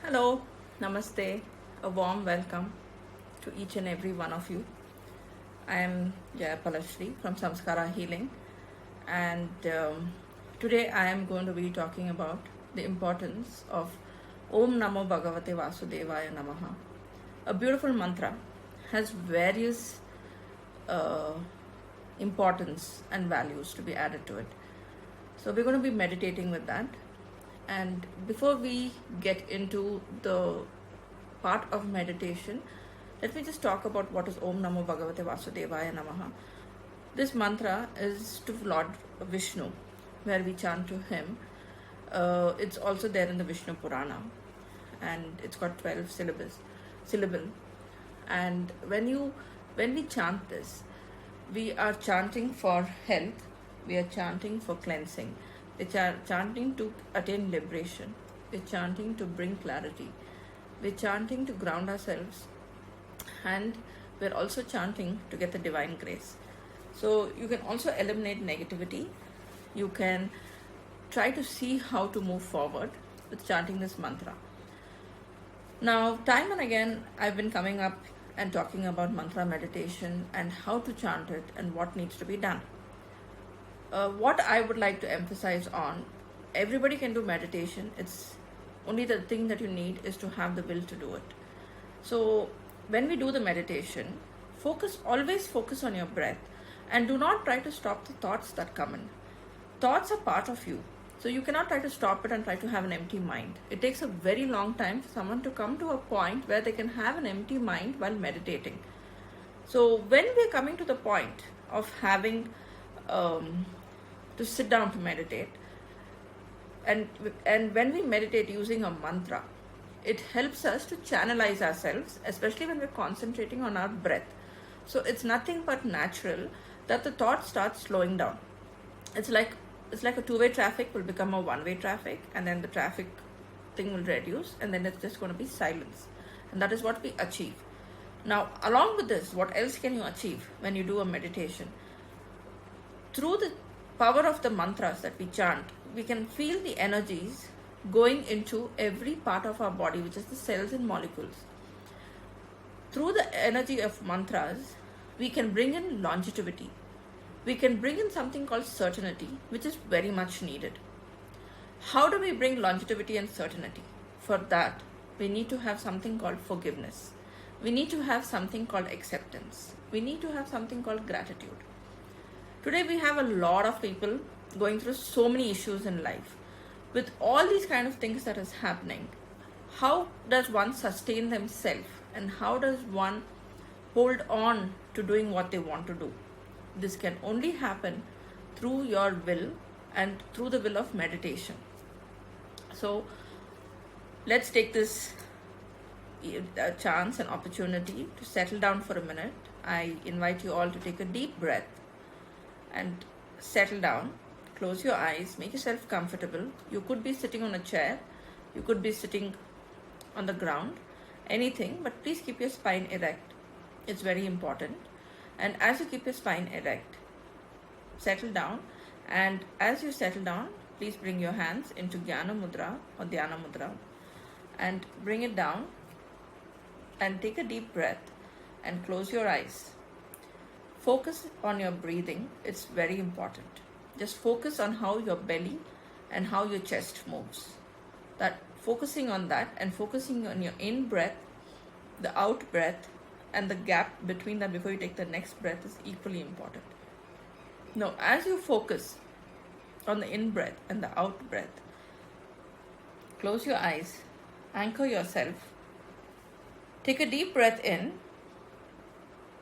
Hello, Namaste, a warm welcome to each and every one of you. I am Jaya Palashri from Samskara Healing, and today I am going to be talking about the importance of Om Namo Bhagavate Vasudevaya Namaha. A beautiful mantra has various uh, importance and values to be added to it. So we're going to be meditating with that. And before we get into the part of meditation, let me just talk about what is Om Namo Bhagavate Vasudevaya Namaha. This mantra is to Lord Vishnu, where we chant to him. It's also there in the Vishnu Purana, and it's got 12 syllable. And when we chant this, we are chanting for health, we are chanting for cleansing, we're chanting to attain liberation, we're chanting to bring clarity, we're chanting to ground ourselves, and we're also chanting to get the divine grace. So you can also eliminate negativity. You can try to see how to move forward with chanting this mantra. Now, time and again, I've been coming up and talking about mantra meditation and how to chant it and what needs to be done. What I would like to emphasize on, everybody can do meditation. It's only the thing that you need is to have the will to do it. So when we do the meditation, always focus on your breath, and do not try to stop the thoughts that come in. Thoughts are part of you. So you cannot try to stop it and try to have an empty mind. It takes a very long time for someone to come to a point where they can have an empty mind while meditating. So when we're coming to the point of having to sit down to meditate, and when we meditate using a mantra, it helps us to channelize ourselves, especially when we're concentrating on our breath. So it's nothing but natural that the thought starts slowing down. It's like a two-way traffic will become a one-way traffic, and then the traffic thing will reduce, and then it's just going to be silence. And that is what we achieve. Now, along with this, what else can you achieve when you do a meditation? Through the power of the mantras that we chant, we can feel the energies going into every part of our body, which is the cells and molecules. Through the energy of mantras, we can bring in longevity. We can bring in something called certainty, which is very much needed. How do we bring longevity and certainty? For that, we need to have something called forgiveness. We need to have something called acceptance. We need to have something called gratitude. Today we have a lot of people going through so many issues in life. With all these kind of things that is happening, how does one sustain themselves, and how does one hold on to doing what they want to do? This can only happen through your will and through the will of meditation. So let's take this chance and opportunity to settle down for a minute. I invite you all to take a deep breath and settle down. Close your eyes, make yourself comfortable. You could be sitting on a chair, you could be sitting on the ground, anything, but please keep your spine erect. It's very important. And as you keep your spine erect, settle down. And as you settle down, please bring your hands into Jnana Mudra or Dhyana Mudra and bring it down and take a deep breath and close your eyes. Focus on your breathing. It's very important. Just focus on how your belly and how your chest moves. That focusing on that and focusing on your in breath, the out breath, and the gap between that before you take the next breath is equally important. Now, as you focus on the in breath and the out breath, close your eyes, anchor yourself, take a deep breath in,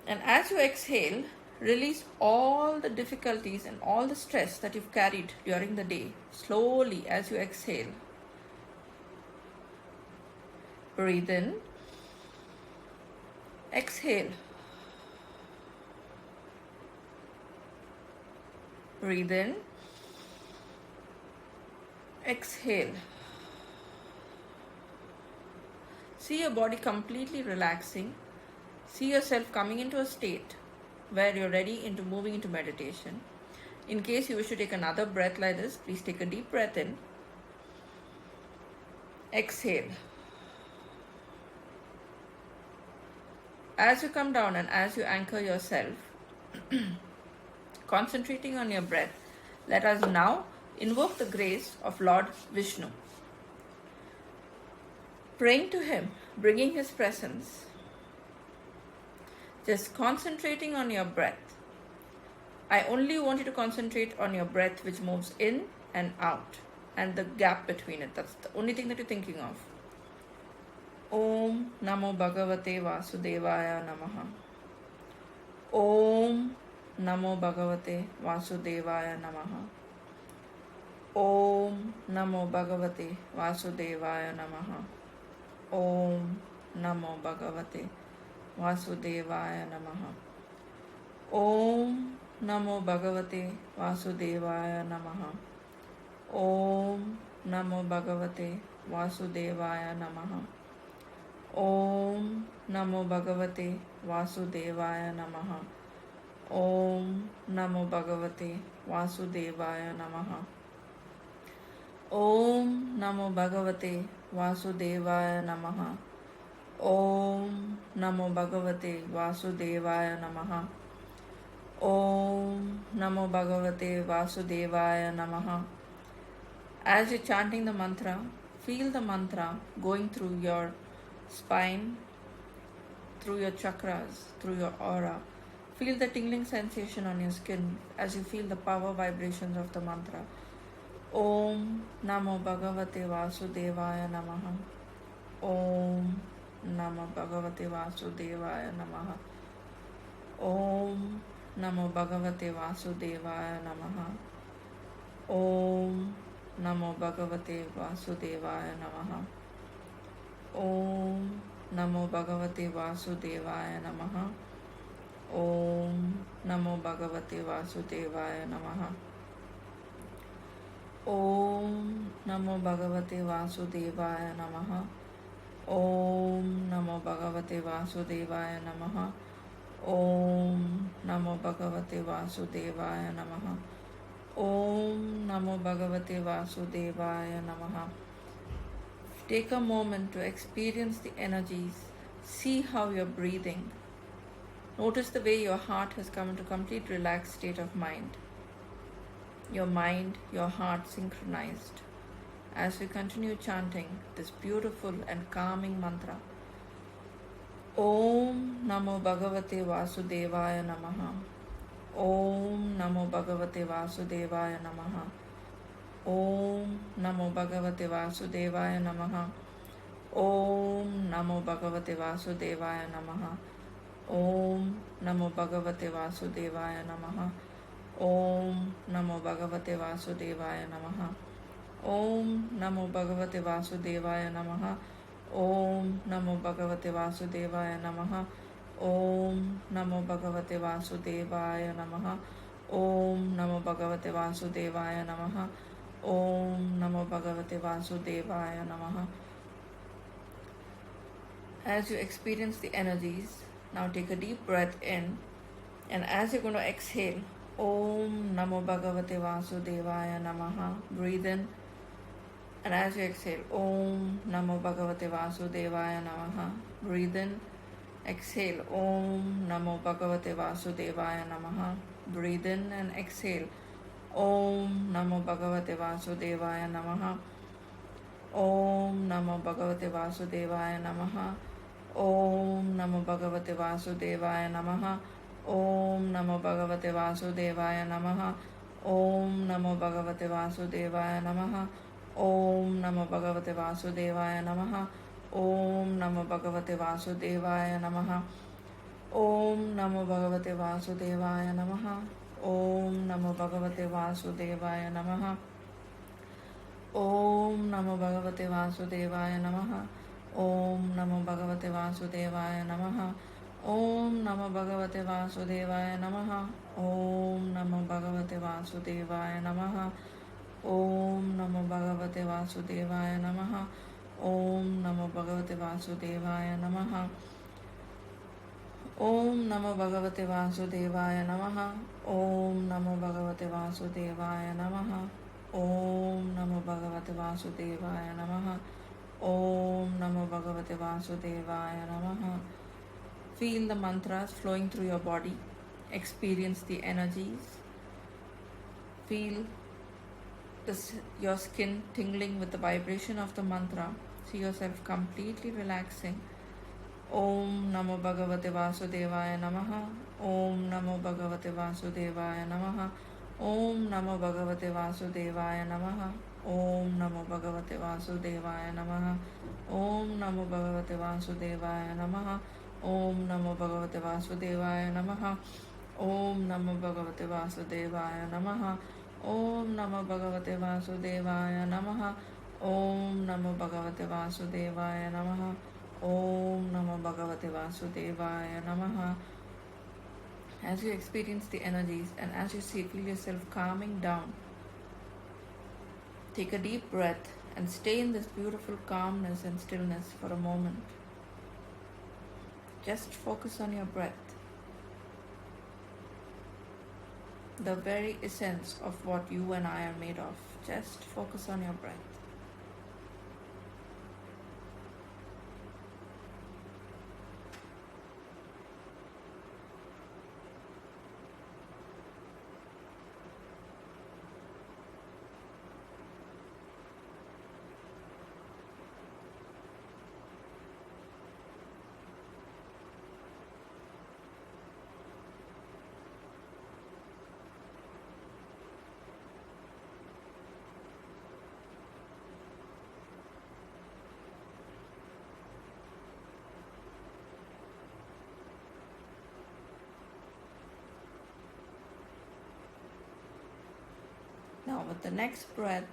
and as you exhale, release all the difficulties and all the stress that you've carried during the day. Slowly, as you exhale, breathe in, exhale, breathe in, exhale. See your body completely relaxing. See yourself coming into a state where you're ready into moving into meditation. In case you wish to take another breath like this, please take a deep breath in. Exhale. As you come down and as you anchor yourself, concentrating on your breath, let us now invoke the grace of Lord Vishnu. Praying to him, bringing his presence, just concentrating on your breath. I only want you to concentrate on your breath which moves in and out and the gap between it. That's the only thing that you're thinking of. Om Namo Bhagavate Vasudevaya Namaha. Om Namo Bhagavate Vasudevaya Namaha. Om Namo Bhagavate Vasudevaya Namaha. Om Namo Bhagavate Vasudevaya Namaha. Om Namo Bhagavate Vasudevaya Namaha. Om Namo Bhagavate Vasudevaya Namaha. Om Namo Bhagavate Vasudevaya Namaha. Om Namo Bhagavate Vasudevaya Namaha. Om Namo Bhagavate Vasudevaya Namaha. Om Namo Bhagavate Vasudevaya Namaha. Om Namo Bhagavate Vasudevaya Namaha. As you're chanting the mantra, feel the mantra going through your spine, through your chakras, through your aura. Feel the tingling sensation on your skin as you feel the power vibrations of the mantra. Om Namo Bhagavate Vasudevaya Namaha. Om Namo Bhagavate Vasudevaya Namaha. Om Namo Bhagavate Vasudevaya Namaha. Om Namo Bhagavate Vasudevaya Namaha. Om Namo Bhagavate Vasudevaya Namaha. Om Namo Bhagavate Vasudevaya Namaha. Om Namo Bhagavate Vasudevaya Namaha. Om Namo Bhagavate Vasudevaya Namaha. Om Namo Bhagavate Vasudevaya Namaha. Om Namo Bhagavate Vasudevaya Namaha. Take a moment to experience the energies. See how you're breathing. Notice the way your heart has come into complete relaxed state of mind. Your mind, your heart synchronized. As we continue chanting this beautiful and calming mantra. Om Namo Bhagavate Vasudevaya Namaha. Om Namo Bhagavate Vasudevaya Namaha. Om Namo Bhagavate Vasudevaya Namaha. Om Namo Bhagavate Vasudevaya Namaha. Om Namo Bhagavate Vasudevaya Namaha. Om Namo Bhagavate Vasudevaya Namaha. Om Namo Bhagavate Vasudevaya Namaha. Om Namo Bhagavate Vasudevaya Namaha. Om Namo Bhagavate Vasudevaya Namaha. Om Namo Bhagavate Vasudevaya Namaha. Om Namo Bhagavate Vasudevaya Namaha. As you experience the energies, now take a deep breath in, and as you're going to exhale, Om Namo Bhagavate Vasudevaya Namaha. Breathe in, and as you exhale, Om Namo Bhagavate Vasudevaya Namaha. Breathe in, exhale, Om Namo Bhagavate Vasudevaya Namaha. Breathe in and exhale, Om Namo Bhagavate Vasudevaya Namaha. Om Namo Bhagavate Vasudevaya Namaha. Om Namo Bhagavate Vasudevaya Namaha. Om Namo Bhagavate Vasudevaya Namaha. Om Namo Bhagavate Vasudevaya Namaha. Om Namo Bhagavate Vasudevaya Namaha. Om Namo Bhagavate Vasudevaya Namaha. Om Namo Bhagavate Vasudevaya Namaha. Om Namo Bhagavate Vasudevaya Namaha. Om Namo Bhagavate Vasudevaya Namaha. Om Namo Bhagavate Vasudevaya Namaha. Om Namo Bhagavate Vasudevaya Namaha. Om Namo Bhagavate Vasudevaya Namaha. Om Namo Bhagavate Vasudevaya Namaha. Om Namo Bhagavate Vasudevaya Namaha. Om Namo Bhagavate Vasudevaya Namaha. Om Namo Bhagavate Vasudevaya Namaha. Om Namo Bhagavate Vasudevaya Namaha. Om Namo Bhagavate Vasudevaya Namaha. Feel the mantras flowing through your body. Experience the energies. Feel your skin tingling with the vibration of the mantra. See yourself completely relaxing. Om Namo Bhagavate Vasudevaya Namaha. Om Namo Bhagavate Vasudevaya Namaha. Om Namo Bhagavate Vasudevaya Namaha. Om Namo Bhagavate Vasudevaya Namaha. Om Namo Bhagavate Vasudevaya Namaha. Om Namo Bhagavate Vasudevaya Namaha. Om Namo Bhagavate Vasudevaya Namaha. Om Namo Bhagavate Vasudevaya Namaha. Om Namo Bhagavate Vasudevaya Namaha. Om Namo Bhagavate Vasudevaya Namaha. As you experience the energies and as you feel yourself calming down, take a deep breath and stay in this beautiful calmness and stillness for a moment. Just focus on your breath, the very essence of what you and I are made of. Just focus on your breath. Now with the next breath,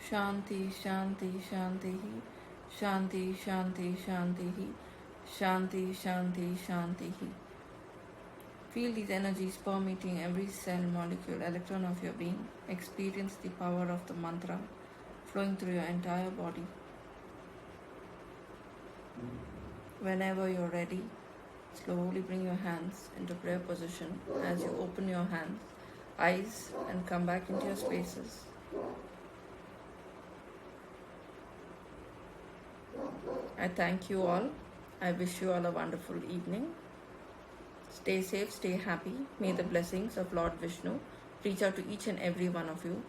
Shanti, Shanti, Shanti, Shanti, Shanti, Shanti, Shanti, Shanti, Shanti. Feel these energies permeating every cell, molecule, electron of your being. Experience the power of the mantra flowing through your entire body. Whenever you're ready, slowly bring your hands into prayer position as you open your eyes and come back into your spaces. I thank you all. I wish you all a wonderful evening. Stay safe, stay happy. May the blessings of Lord Vishnu reach out to each and every one of you.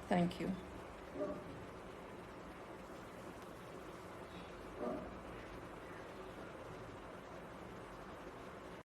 Thank you.